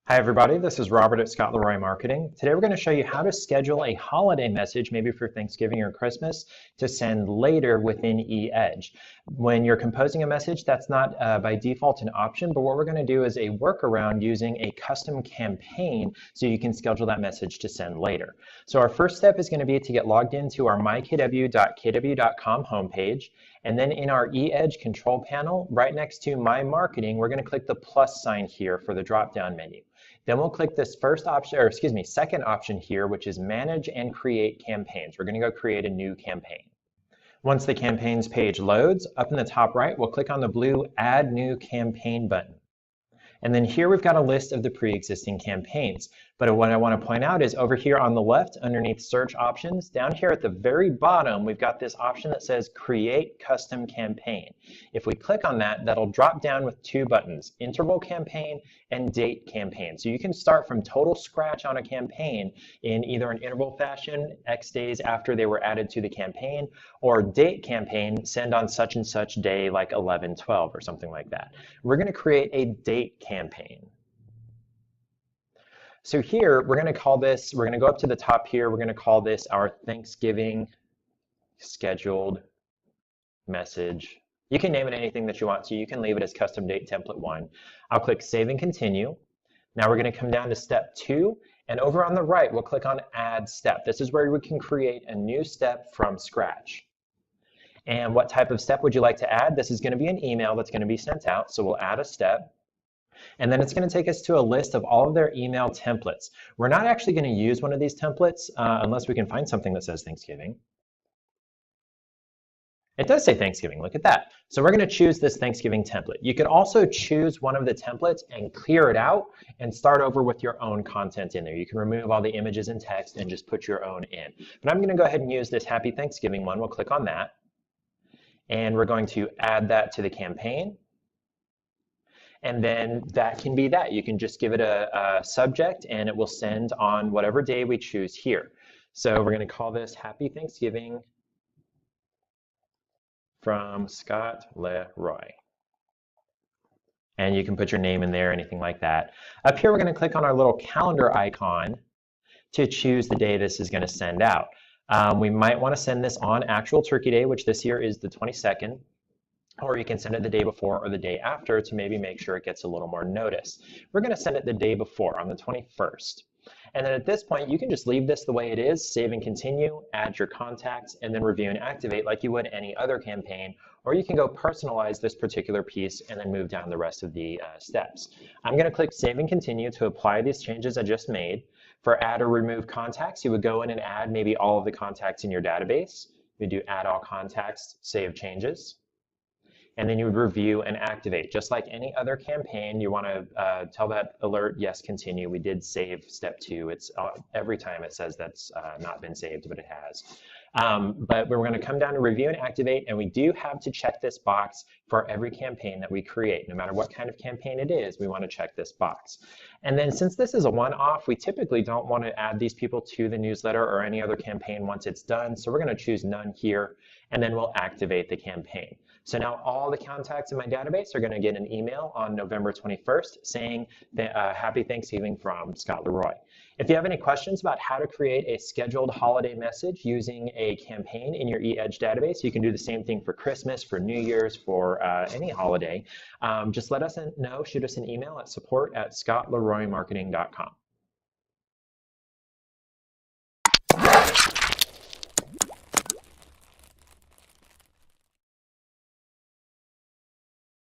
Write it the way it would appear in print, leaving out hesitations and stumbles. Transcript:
Hi everybody, this is Robert at Scott Leroy Marketing. Today we're going to show you how to schedule a holiday message, maybe for Thanksgiving or Christmas, to send later within eEdge. When you're composing a message, that's not by default an option, but what we're going to do is a workaround using a custom campaign so you can schedule that message to send later. So our first step is going to be to get logged into our mykw.kw.com homepage, and then in our eEdge control panel, right next to My Marketing, we're going to click the plus sign here for the drop-down menu. Then we'll click this first option, or excuse me, second option here, which is Manage and Create Campaigns. We're going to go create a new campaign. Once the campaigns page loads, up in the top right, we'll click on the blue Add New Campaign button. And then here we've got a list of the pre-existing campaigns. But what I want to point out is over here on the left, underneath Search Options, down here at the very bottom, we've got this option that says Create Custom Campaign. If we click on that, that'll drop down with two buttons, Interval Campaign and Date Campaign. So you can start from total scratch on a campaign in either an interval fashion, X days after they were added to the campaign, or Date Campaign, send on such and such day like 11/12 or something like that. We're going to create a Date Campaign. So here, we're going to call this, we're going to go up to the top here, we're going to call this our Thanksgiving scheduled message. You can name it anything that you want to. You can leave it as custom date template 1. I'll click Save and Continue. Now we're going to come down to step 2, and over on the right, we'll click on Add Step. This is where we can create a new step from scratch. And what type of step would you like to add? This is going to be an email that's going to be sent out, so we'll add a step. And then it's going to take us to a list of all of their email templates. We're not actually going to use one of these templates unless we can find something that says Thanksgiving. It does say Thanksgiving, look at that. So we're going to choose this Thanksgiving template. You could also choose one of the templates and clear it out and start over with your own content in there. You can remove all the images and text and just put your own in. But I'm going to go ahead and use this Happy Thanksgiving one. We'll click on that. And we're going to add that to the campaign. And then that can be that. You can just give it a subject and it will send on whatever day we choose here. So we're going to call this Happy Thanksgiving from Scott Leroy. And you can put your name in there, anything like that. Up here, we're going to click on our little calendar icon to choose the day this is going to send out. We might want to send this on actual Turkey Day, which this year is the 22nd. Or you can send it the day before or the day after to maybe make sure it gets a little more notice. We're going to send it the day before, on the 21st. And then at this point, you can just leave this the way it is, save and continue, add your contacts, and then review and activate like you would any other campaign. Or you can go personalize this particular piece and then move down the rest of the steps. I'm going to click Save and Continue to apply these changes I just made. For add or remove contacts, you would go in and add maybe all of the contacts in your database. You do Add All Contacts, Save Changes. And then you would review and activate. Just like any other campaign, you want to tell that alert, yes, continue. We did save step 2. It's every time it says that's not been saved, but it has. But we're going to come down to review and activate, and we do have to check this box for every campaign that we create. No matter what kind of campaign it is, we want to check this box. And then since this is a one-off, we typically don't want to add these people to the newsletter or any other campaign once it's done. So we're going to choose None here, and then we'll activate the campaign. So now all the contacts in my database are going to get an email on November 21st saying Happy Thanksgiving from Scott Leroy. If you have any questions about how to create a scheduled holiday message using a campaign in your eEdge database, you can do the same thing for Christmas, for New Year's, for any holiday. Just let us know, shoot us an email at support@scottleroymarketing.com.